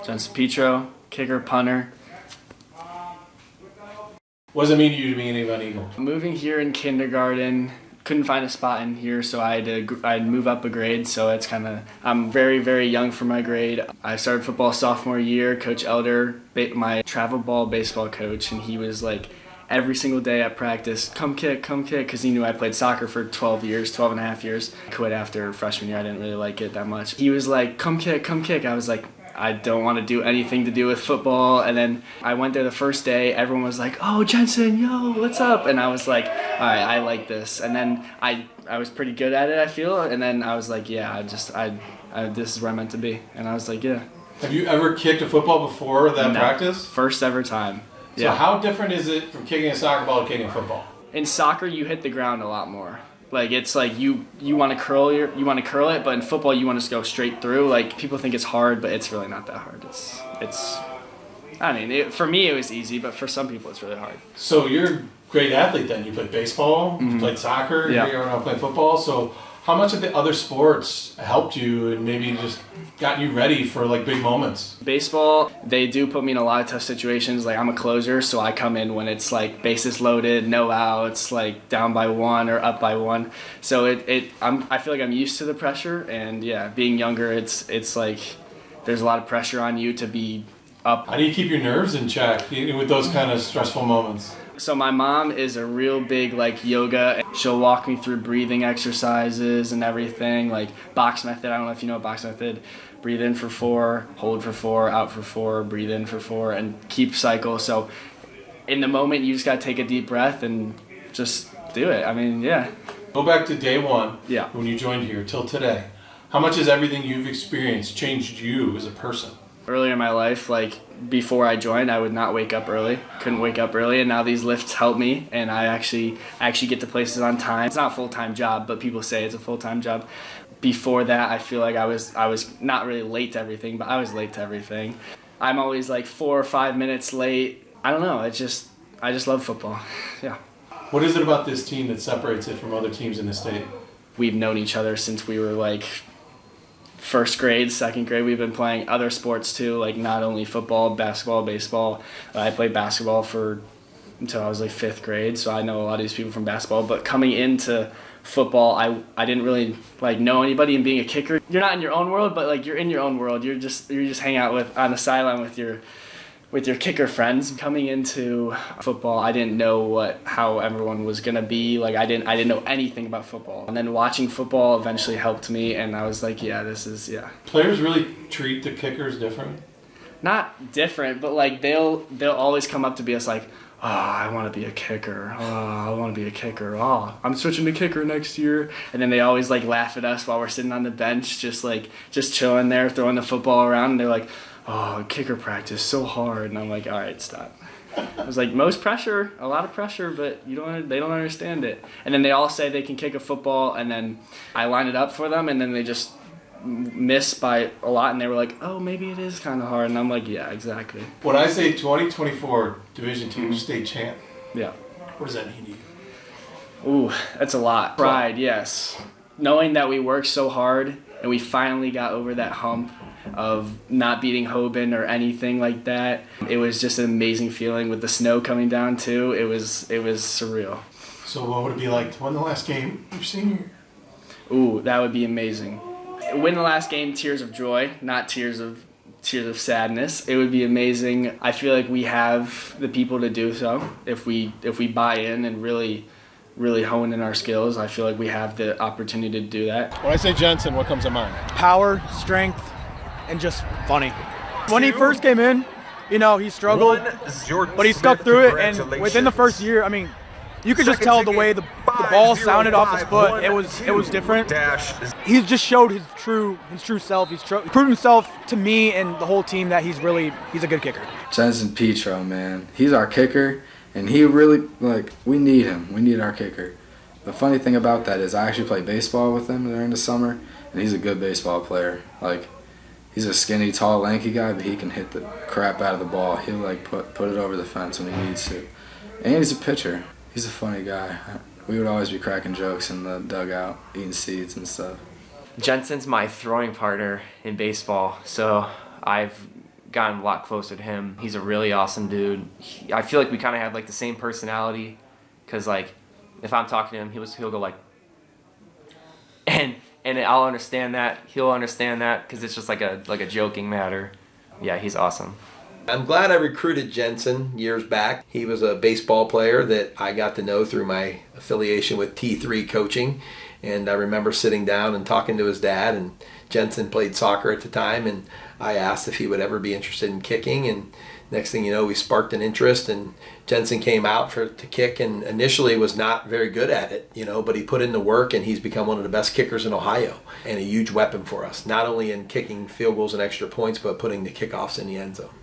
Jensen Petro, kicker, punter. What does it mean to you to be an Avon Eagle? Moving here in kindergarten, couldn't find a spot in here, so I'd move up a grade. So it's I'm very, very young for my grade. I started football sophomore year. Coach Elder, my travel ball baseball coach, and he was like every single day at practice, come kick, because he knew I played soccer for 12 and a half years. I quit after freshman year. I didn't really like it that much. He was like, come kick. I was like, I don't want to do anything to do with football. And then I went there the first day. Everyone was like, oh, Jensen, yo, what's up? And I was like, all right, I like this. And then I was pretty good at it, I feel. And then I was like, yeah, this is where I'm meant to be. And I was like, yeah. Have you ever kicked a football before that No. Practice? First ever time. So Yeah. how different is it from kicking a soccer ball to kicking a football? In soccer, you hit the ground a lot more. Like it's like you want to curl it, but in football you want to just go straight through. Like people think it's hard, but it's really not that hard. For me it was easy, but for some people it's really hard. So you're a great athlete then. You played baseball, you played soccer, Yeah. you're now playing football. So how much of the other sports helped you and maybe just got you ready for like big moments? Baseball, they do put me in a lot of tough situations. Like I'm a closer, so I come in when it's like bases loaded, no outs, like down by 1 or up by 1. So I feel like I'm used to the pressure, and yeah, being younger, it's like there's a lot of pressure on you to be up. How do you keep your nerves in check with those kind of stressful moments? So my mom is a real big like yoga. She'll walk me through breathing exercises and everything, like box method. I don't know if you know box method. Breathe in for 4, hold for 4, out for 4, breathe in for 4, and keep cycle. So in the moment, you just gotta take a deep breath and just do it. I mean, yeah. Go back to day one, Yeah. when you joined here, till today. How much has everything you've experienced changed you as a person? Earlier in my life, like before I joined, I would not wake up early. Couldn't wake up early, and now these lifts help me, and I actually get to places on time. It's not a full-time job, but people say it's a full-time job. Before that, I feel like I was not really late to everything, but I was late to everything. I'm always like 4 or 5 minutes late. I don't know. I just love football. Yeah. What is it about this team that separates it from other teams in the state? We've known each other since we were like first grade, second grade. We've been playing other sports too, like not only football, basketball, baseball. I played basketball until I was like 5th grade, so I know a lot of these people from basketball. But coming into football, I didn't really like know anybody. And being a kicker, you're not in your own world, but like you're in your own world. You're just hanging out on the sideline with your kicker friends. Coming into football, I didn't know how everyone was gonna be. Like I didn't know anything about football. And then watching football eventually helped me, and I was like, yeah, Players really treat the kickers different? Not different, but like they'll always come up to be us like, oh, I want to be a kicker. Oh, I want to be a kicker. Oh, I'm switching to kicker next year. And then they always like laugh at us while we're sitting on the bench, just chilling there, throwing the football around. And they're like, oh, kicker practice so hard. And I'm like, all right, stop. I was like, a lot of pressure, but they don't understand it. And then they all say they can kick a football, and then I line it up for them, and then they just miss by a lot, and they were like, oh, maybe it is kind of hard. And I'm like, yeah, exactly. When I say 2024 Division II state champ, Yeah. what does that mean to you? Ooh, that's a lot. Pride, yes. Knowing that we worked so hard and we finally got over that hump of not beating Hoban or anything like that. It was just an amazing feeling with the snow coming down too. It was surreal. So what would it be like to win the last game your senior year? Ooh, that would be amazing. Win the last game, tears of joy, not tears of sadness. It would be amazing. I feel like we have the people to do so. If we buy in and really hone in our skills, I feel like we have the opportunity to do that. When I say Jensen, what comes to mind? Power, strength, and just funny. When he first came in, he struggled, but he stuck through it, and within the first year, I mean, you could just tell the way the ball sounded off his foot. It was different. He just showed his true self. He's proved himself to me and the whole team that he's a good kicker. Jensen Petro, man, he's our kicker, and he really we need him. We need our kicker. The funny thing about that is I actually played baseball with him during the summer, and he's a good baseball player. He's a skinny, tall, lanky guy, but he can hit the crap out of the ball. He'll put it over the fence when he needs to. And he's a pitcher. He's a funny guy. We would always be cracking jokes in the dugout, eating seeds and stuff. Jensen's my throwing partner in baseball, so I've gotten a lot closer to him. He's a really awesome dude. I feel like we kind of have like the same personality, because like if I'm talking to him, he'll go like, and I'll understand that. He'll understand that because it's just like a joking matter. Yeah, he's awesome. I'm glad I recruited Jensen years back. He was a baseball player that I got to know through my affiliation with T3 coaching. And I remember sitting down and talking to his dad, and Jensen played soccer at the time, and I asked if he would ever be interested in kicking, and next thing you know, we sparked an interest, and Jensen came out to kick, and initially was not very good at it, but he put in the work, and he's become one of the best kickers in Ohio, and a huge weapon for us, not only in kicking field goals and extra points, but putting the kickoffs in the end zone.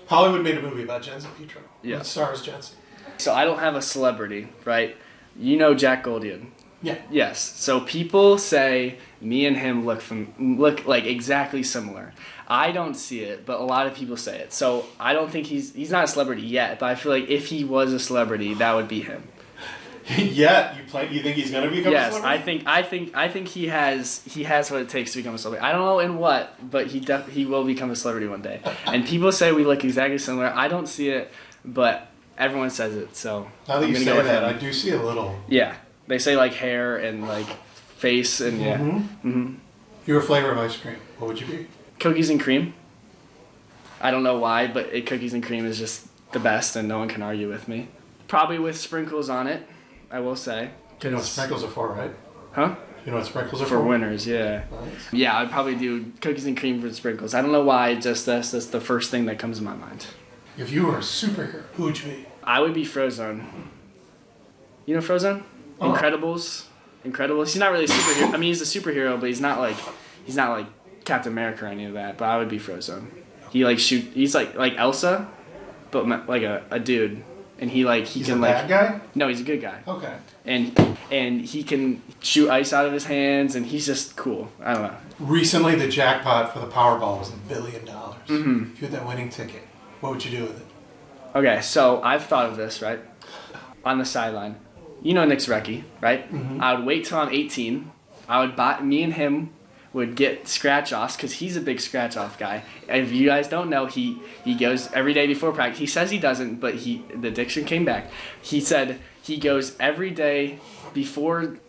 Hollywood made a movie about Jensen Petro. Yeah. What stars Jensen? So I don't have a celebrity, right? You know Jack Goldian. Yeah. Yes. So people say me and him look like exactly similar. I don't see it, but a lot of people say it. So I don't think he's not a celebrity yet, but I feel like if he was a celebrity, that would be him. Yeah, you think he's gonna become a celebrity? Yes, I think he has what it takes to become a celebrity. I don't know in what, but he will become a celebrity one day. And people say we look exactly similar. I don't see it, but everyone says it. So now that you say that, I do see a little. Yeah, they say like hair and like face and yeah. Mm-hmm. If you were a flavor of ice cream, what would you be? Cookies and cream. I don't know why, but cookies and cream is just the best, and no one can argue with me. Probably with sprinkles on it. I will say. You know what sprinkles are for, right? Huh? You know what sprinkles are for? For winners, yeah. Nice. Yeah, I'd probably do cookies and cream for sprinkles. I don't know why, just that's the first thing that comes to my mind. If you were a superhero, who would you be? I would be Frozone. You know Frozone? Oh. Incredibles. He's not really a superhero. I mean, he's a superhero, but he's not like Captain America or any of that. But I would be Frozone. He's like Elsa, but like a dude. And he's can a bad guy? No, he's a good guy. Okay. And he can shoot ice out of his hands, and he's just cool. I don't know. Recently, the jackpot for the Powerball was $1 billion. Mm-hmm. If you had that winning ticket, what would you do with it? Okay, so I've thought of this, right? On the sideline. You know Nick's Recchi, right? Mm-hmm. I would wait till I'm 18. I would buy, me and him would get scratch-offs because he's a big scratch-off guy. If you guys don't know, he goes every day before practice. He says he doesn't, but the addiction came back. He said he goes every day before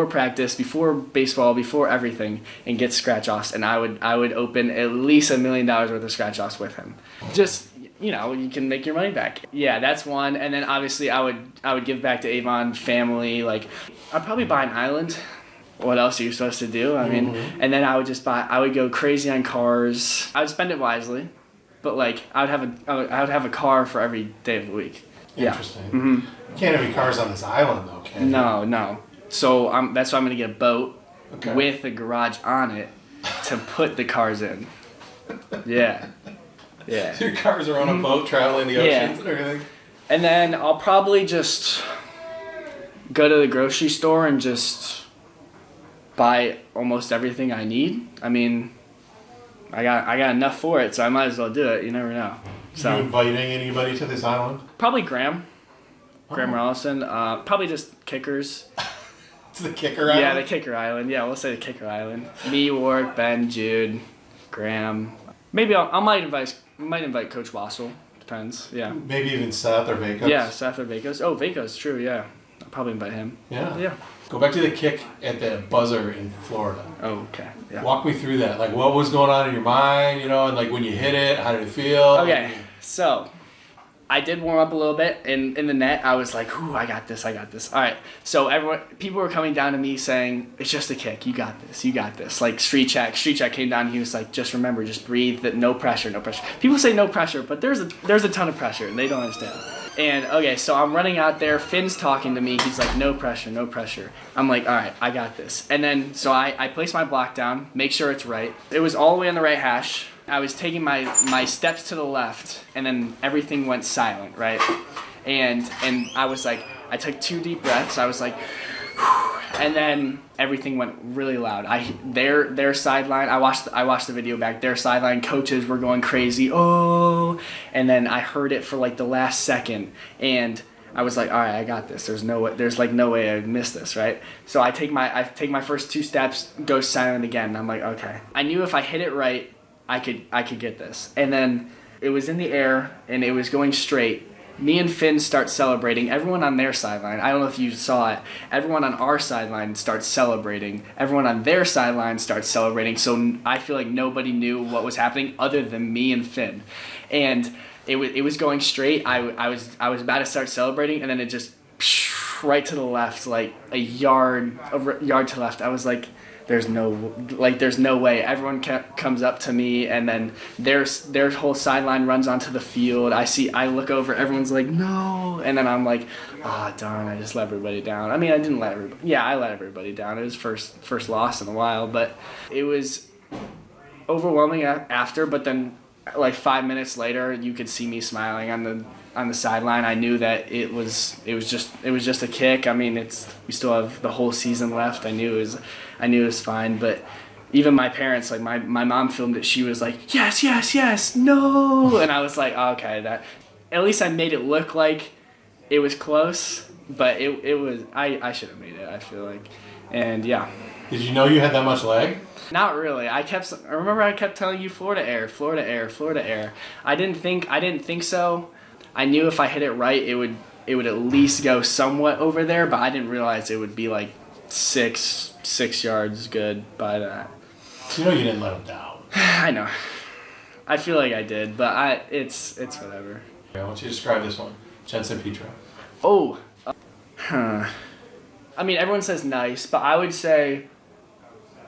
practice, before baseball, before everything, and gets scratch-offs. And I would open at least $1 million worth of scratch-offs with him. Just, you can make your money back. Yeah, that's one. And then obviously I would give back to Avon family. Like, I'd probably buy an island. What else are you supposed to do? I mean, and then I would go crazy on cars. I would spend it wisely, but like I would have a car for every day of the week. Interesting. Yeah. Mm-hmm. You can't have any cars on this island though, can you? No. So that's why I'm gonna get a boat with a garage on it to put the cars in. Yeah. Yeah. Your cars are on a boat traveling the oceans and everything. And then I'll probably just go to the grocery store and just buy almost everything I need. I mean, I got enough for it, so I might as well do it. You never know. So you inviting anybody to this island? Probably Graham Rollison. Probably just kickers. It's the kicker island? Yeah, the kicker island. Yeah, we'll say the kicker island. Me, Warwick, Ben, Jude, Graham. Maybe I might invite Coach Wassel. Depends. Yeah. Maybe even Seth or Vacos. Yeah, Seth or Vacos. Oh, Vacos, true. Yeah, I'll probably invite him. Yeah. Go back to the kick at the buzzer in Florida. Oh, okay. Yeah. Walk me through that. Like, what was going on in your mind, and like when you hit it, how did it feel? Okay, so I did warm up a little bit in the net. I was like, "Ooh, I got this. All right." So people were coming down to me saying, "It's just a kick. You got this." Like Street Check came down. He was like, "Just remember, just breathe. That no pressure. People say no pressure, but there's a ton of pressure, and they don't understand. And okay, so I'm running out there. Finn's talking to me. He's like, no pressure. I'm like, all right, I got this. And then so I place my block down, make sure it's right. It was all the way on the right hash. I was taking my steps to the left, and then everything went silent, right? And I was like, I took 2 deep breaths. I was like, whew, and then everything went really loud. Their sideline. I watched the video back. Their sideline coaches were going crazy. Oh, and then I heard it for like the last second, and I was like, all right, I got this. There's no way I'd miss this, right? So I take my first 2 steps, go silent again. And I'm like, okay. I knew if I hit it right, I could get this. And then It was in the air, and it was going straight. Me and Finn start celebrating. Everyone on their sideline, I don't know if you saw it, everyone on our sideline starts celebrating. Everyone on their sideline starts celebrating. So I feel like nobody knew what was happening other than me and Finn. And it was going straight. I was about to start celebrating, and then it just right to the left, like a yard to the left. I was like, there's no way. Everyone comes up to me, and then their whole sideline runs onto the field. I look over, everyone's like, no, and then I'm like, darn, I just let everybody down. I mean, I didn't let everybody. Yeah, I let everybody down. It was first loss in a while, but it was overwhelming after. But then, like 5 minutes later, you could see me smiling on the sideline. I knew that it was just a kick. I mean, we still have the whole season left. I knew it was fine, but even my parents, like my mom filmed it. She was like, yes, no, and I was like, okay, that at least I made it look like it was close, but it was I should have made it, I feel like, and yeah. Did you know you had that much leg? Not really. I remember I kept telling you Florida air, Florida air, Florida air. I didn't think so. I knew if I hit it right, it would at least go somewhat over there, but I didn't realize it would be like six yards good by that. You know you didn't let him down. I know. I feel like I did, but it's whatever. I want you to describe this one, Jensen Petro. Oh, I mean, everyone says nice, but I would say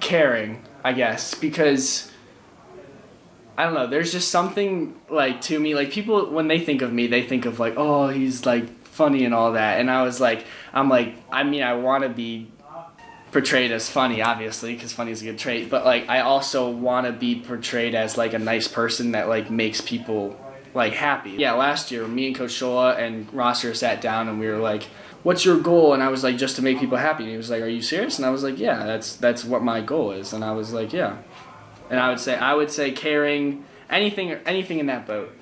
caring, I guess, because I don't know, there's just something like to me, like people when they think of me, they think of like, oh, he's like funny and all that, and I want to be portrayed as funny, obviously, because funny is a good trait, but like I also want to be portrayed as like a nice person that like makes people like happy. Yeah, last year me and Coach Shola and Rosser sat down and we were like, what's your goal? And I was like, just to make people happy. And he was like, are you serious? And I was like, yeah, that's what my goal is. And I was like, yeah. And I would say caring, anything in that boat.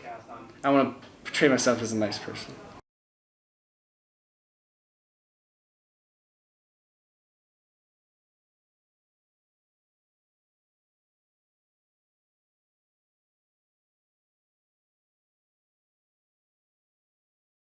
I want to portray myself as a nice person.